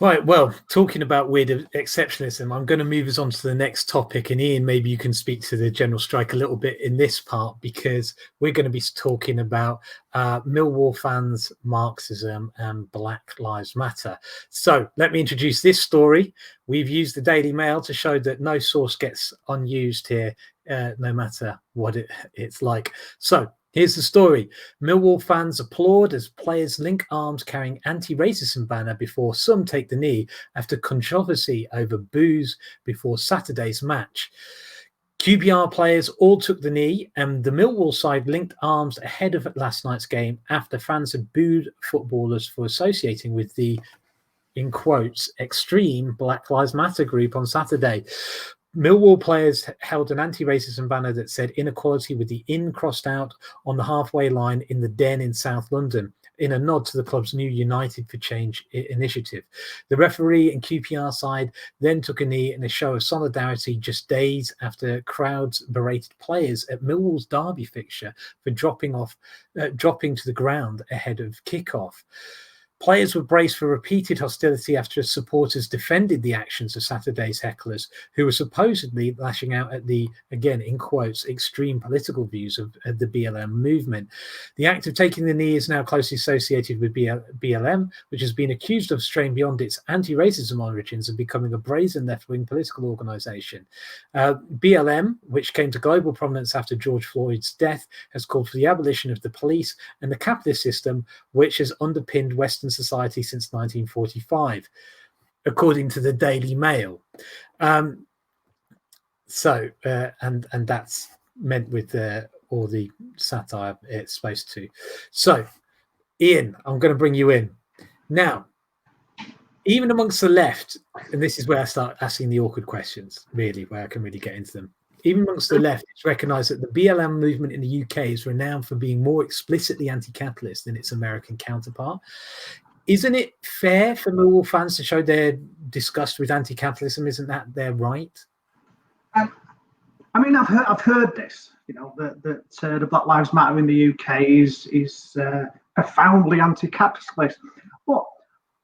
Right. Well, talking about weird exceptionalism, I'm going to move us on to the next topic. And Ian, maybe you can speak to the general strike a little bit in this part, because we're going to be talking about Millwall fans, Marxism, and Black Lives Matter. So let me introduce this story. We've used the Daily Mail to show that no source gets unused here, no matter what it's like. So here's the story. Millwall fans applaud as players link arms carrying anti-racism banner before some take the knee after controversy over boos before Saturday's match. QPR players all took the knee, and the Millwall side linked arms ahead of last night's game after fans had booed footballers for associating with the, in quotes, extreme Black Lives Matter group on Saturday. Millwall players held an anti-racism banner that said inequality with the "in" crossed out on the halfway line in the Den in South London, in a nod to the club's new United for Change initiative. The referee and QPR side then took a knee in a show of solidarity just days after crowds berated players at Millwall's derby fixture for dropping to the ground ahead of kickoff. Players were braced for repeated hostility after supporters defended the actions of Saturday's hecklers, who were supposedly lashing out at the, again, in quotes, extreme political views of the BLM movement. The act of taking the knee is now closely associated with BLM, which has been accused of straying beyond its anti-racism origins and becoming a brazen left-wing political organisation. BLM, which came to global prominence after George Floyd's death, has called for the abolition of the police and the capitalist system, which has underpinned Western society since 1945, according to the Daily Mail. And that's meant with all the satire it's supposed to. So, Ian, I'm going to bring you in now. Even amongst the left, and this is where I start asking the awkward questions, really, where I can really get into them. Even amongst the left, it's recognised that the BLM movement in the UK is renowned for being more explicitly anti-capitalist than its American counterpart. Isn't it fair for Millwall fans to show their disgust with anti-capitalism? Isn't that their right? I mean, I've heard this, that the Black Lives Matter in the UK is profoundly anti-capitalist. But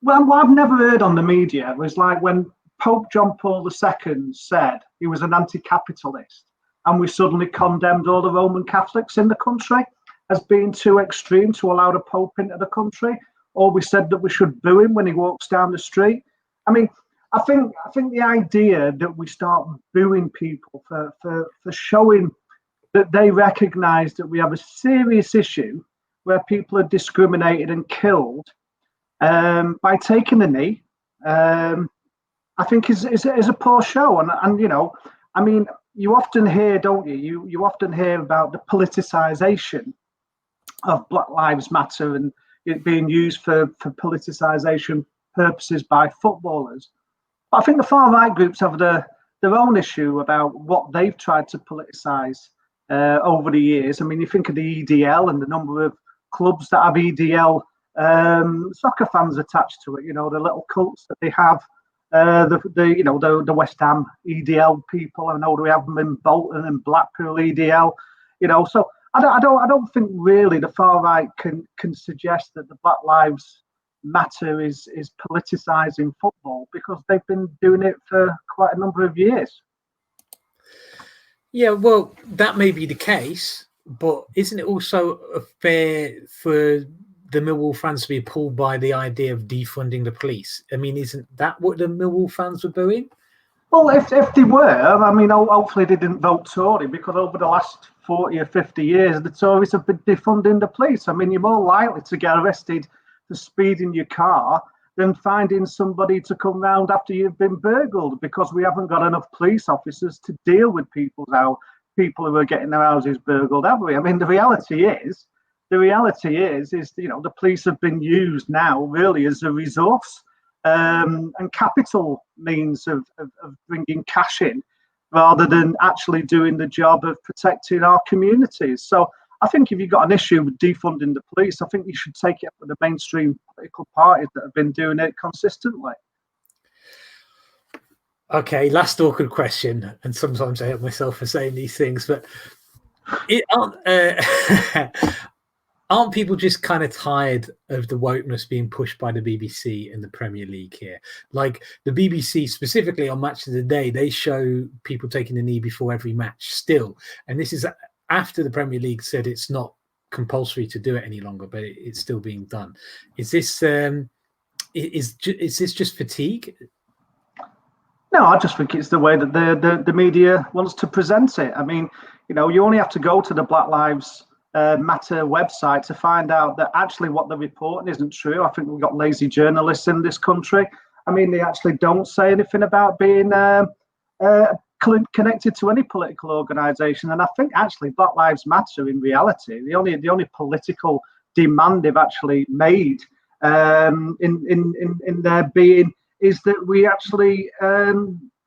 what I've never heard on the media was like when Pope John Paul II said he was an anti-capitalist, and we suddenly condemned all the Roman Catholics in the country as being too extreme to allow the Pope into the country, or we said that we should boo him when he walks down the street. I mean, I think the idea that we start booing people for showing that they recognise that we have a serious issue where people are discriminated and killed by taking the knee, I think is a poor show. And I mean, you often hear, don't you? You often hear about the politicisation of Black Lives Matter and it being used for politicisation purposes by footballers. But I think the far right groups have their own issue about what they've tried to politicise over the years. I mean, you think of the EDL and the number of clubs that have EDL soccer fans attached to it. The little cults that they have. The West Ham EDL people. I know we have them in Bolton and Blackpool EDL. So I don't think really the far right can suggest that the Black Lives Matter is politicising football, because they've been doing it for quite a number of years. Yeah, well, that may be the case, but isn't it also fair for the Millwall fans to be appalled by the idea of defunding the police? I mean, isn't that what the Millwall fans were doing? Well, if they were, I mean, hopefully they didn't vote Tory, because over the last 40 or 50 years, the Tories have been defunding the police. I mean, you're more likely to get arrested for speeding your car than finding somebody to come round after you've been burgled, because we haven't got enough police officers to deal with people who are getting their houses burgled, have we? I mean, the reality is, the police have been used now really as a resource and capital means of bringing cash in, rather than actually doing the job of protecting our communities. So I think if you've got an issue with defunding the police, I think you should take it up with the mainstream political parties that have been doing it consistently. Okay, last awkward question, and sometimes I hate myself for saying these things, but aren't people just kind of tired of the wokeness being pushed by the BBC and the Premier League here? Like the BBC, specifically on Match of the Day, they show people taking the knee before every match still. And this is after the Premier League said it's not compulsory to do it any longer, but it's still being done. Is this is this just fatigue? No, I just think it's the way that the media wants to present it. I mean, you know, you only have to go to the Black Lives Matter website to find out that actually what they're reporting isn't true. I think we've got lazy journalists in this country. I mean, they actually don't say anything about being connected to any political organisation. And I think actually Black Lives Matter, in reality, the only political demand they've actually made in their being is that we actually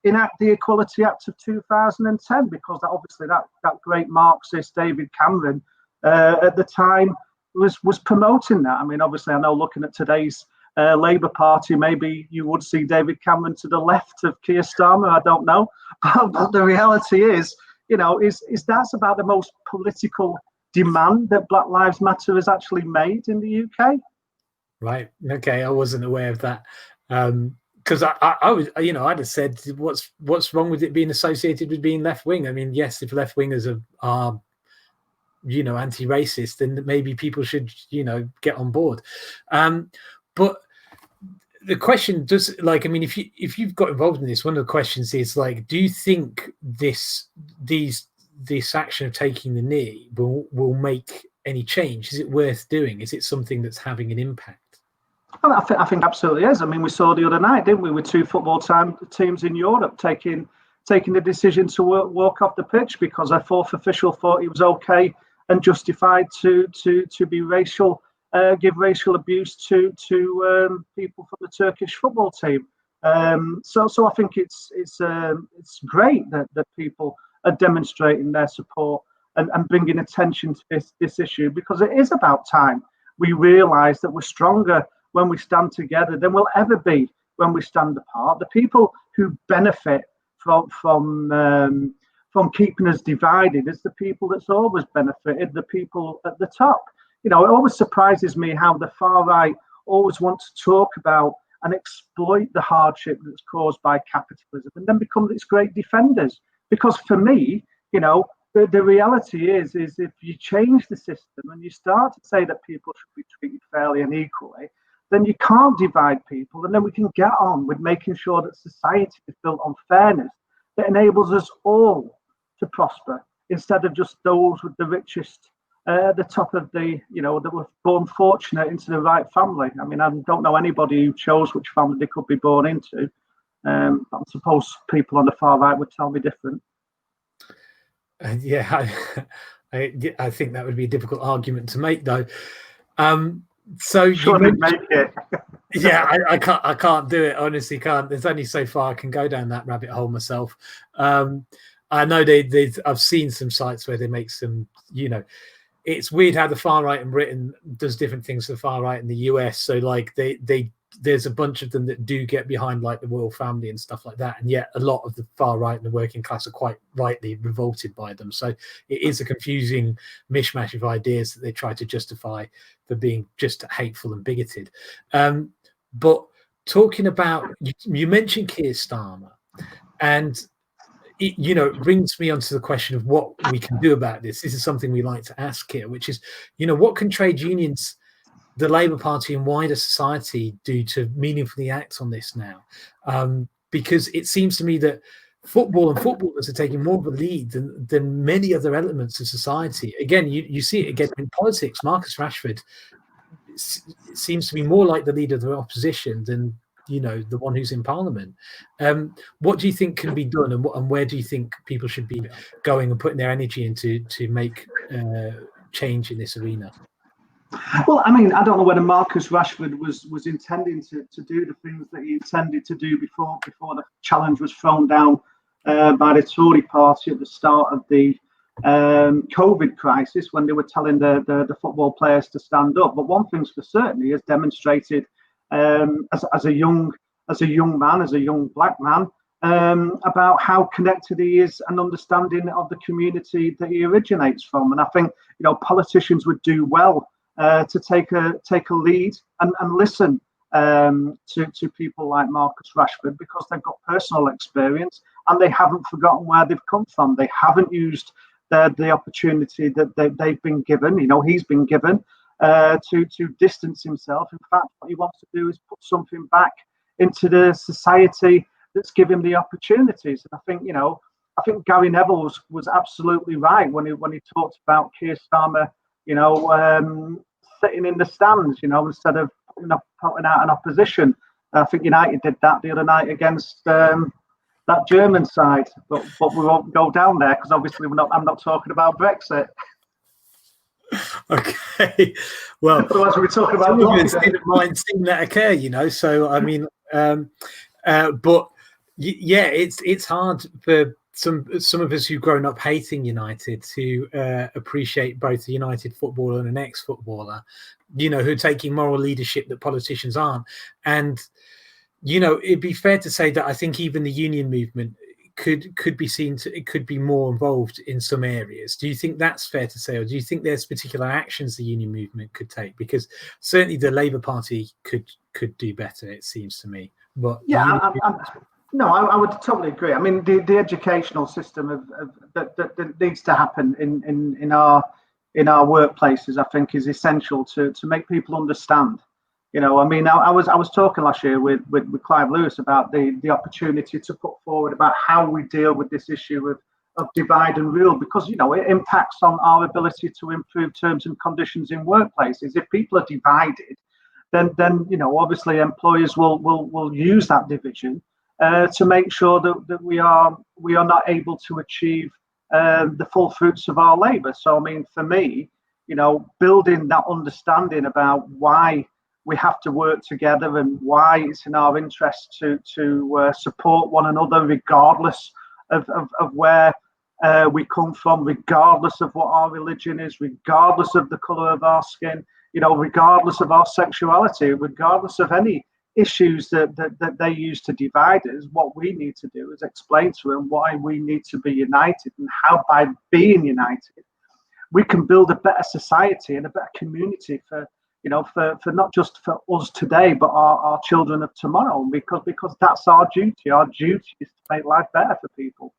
enact the Equality Act of 2010, because that obviously that great Marxist David Cameron at the time was promoting that. I mean, obviously, I know looking at today's Labour Party, maybe you would see David Cameron to the left of Keir Starmer. I don't know, but the reality is, you know, is that's about the most political demand that Black Lives Matter has actually made in the UK. Right. Okay. I wasn't aware of that. Because I was, you know, I'd have said, what's wrong with it being associated with being left wing? I mean, yes, if left wingers are you know, anti-racist, then maybe people should, you know, get on board. But the question does, like, I mean, if you've got involved in this, one of the questions is like, do you think this action of taking the knee will make any change? Is it worth doing? Is it something that's having an impact? Well, I think absolutely is. I mean, we saw the other night, didn't we, with two football teams in Europe taking the decision to walk off the pitch because a fourth official thought it was okay and justified to be racial, give racial abuse to people from the Turkish football team. So I think it's great that people are demonstrating their support and bringing attention to this issue, because it is about time we realise that we're stronger when we stand together than we'll ever be when we stand apart. The people who benefit from keeping us divided is the people that's always benefited, the people at the top. You know, it always surprises me how the far right always want to talk about and exploit the hardship that's caused by capitalism and then become its great defenders. Because for me, you know, the reality is if you change the system and you start to say that people should be treated fairly and equally, then you can't divide people, and then we can get on with making sure that society is built on fairness that enables us all to prosper, instead of just those with the richest, the top of the, you know, that were born fortunate into the right family. I mean, I don't know anybody who chose which family they could be born into. I suppose people on the far right would tell me different. Yeah, I think that would be a difficult argument to make, though. So sure, you make it. Yeah, I can't do it. Honestly, can't. There's only so far I can go down that rabbit hole myself. I know I've seen some sites where they make some, you know, it's weird how the far right in Britain does different things to the far right in the US. So like there's a bunch of them that do get behind like the royal family and stuff like that, and yet a lot of the far right and the working class are quite rightly revolted by them. So it is a confusing mishmash of ideas that they try to justify for being just hateful and bigoted. But talking about, you mentioned Keir Starmer, and it, you know, brings me onto the question of what we can do about this. This is something we like to ask here, which is, you know, what can trade unions, the Labour Party and wider society do to meaningfully act on this now? Because it seems to me that football and footballers are taking more of a lead than many other elements of society. Again, you see it again in politics. Marcus Rashford seems to be more like the leader of the opposition than, you know, the one who's in Parliament. What do you think can be done, and where do you think people should be going and putting their energy into to make change in this arena? Well, I mean, I don't know whether Marcus Rashford was intending to do the things that he intended to do before the challenge was thrown down by the Tory party at the start of the COVID crisis, when they were telling the football players to stand up. But one thing's for certain, he has demonstrated as a young man, as a young black man, about how connected he is and understanding of the community that he originates from. And I think, you know, politicians would do well to take a lead and listen to people like Marcus Rashford, because they've got personal experience and they haven't forgotten where they've come from. They haven't used the opportunity that they've been given. He's been given to distance himself. In fact, what he wants to do is put something back into the society that's given the opportunities. And I think Gary Neville was absolutely right when he talked about Keir Starmer, sitting in the stands, instead of putting out an opposition. I think United did that the other night against that German side, but we won't go down there because obviously I'm not talking about Brexit. Okay, well, otherwise we're talking about didn't mind seeing that occur, So I mean, but yeah, it's hard for some of us who've grown up hating United to appreciate both a United footballer and an ex-footballer, who are taking moral leadership that politicians aren't. And it'd be fair to say that I think even the union movement could be seen to, it could be more involved in some areas. Do you think that's fair to say, or do you think there's particular actions the union movement could take? Because certainly the Labour Party could do better, it seems to me. But yeah, I would totally agree. I mean, the educational system that needs to happen in our workplaces, I think, is essential to make people understand. I was talking last year with Clive Lewis about the opportunity to put forward about how we deal with this issue of divide and rule, because it impacts on our ability to improve terms and conditions in workplaces. If people are divided, then obviously employers will use that division to make sure that we are not able to achieve the full fruits of our labour. So I mean, for me, building that understanding about why we have to work together and why it's in our interest to support one another, regardless of where we come from, regardless of what our religion is, regardless of the colour of our skin, regardless of our sexuality, regardless of any issues that they use to divide us. What we need to do is explain to them why we need to be united, and how by being united we can build a better society and a better community for not just for us today, but our children of tomorrow, because that's our duty. Our duty is to make life better for people.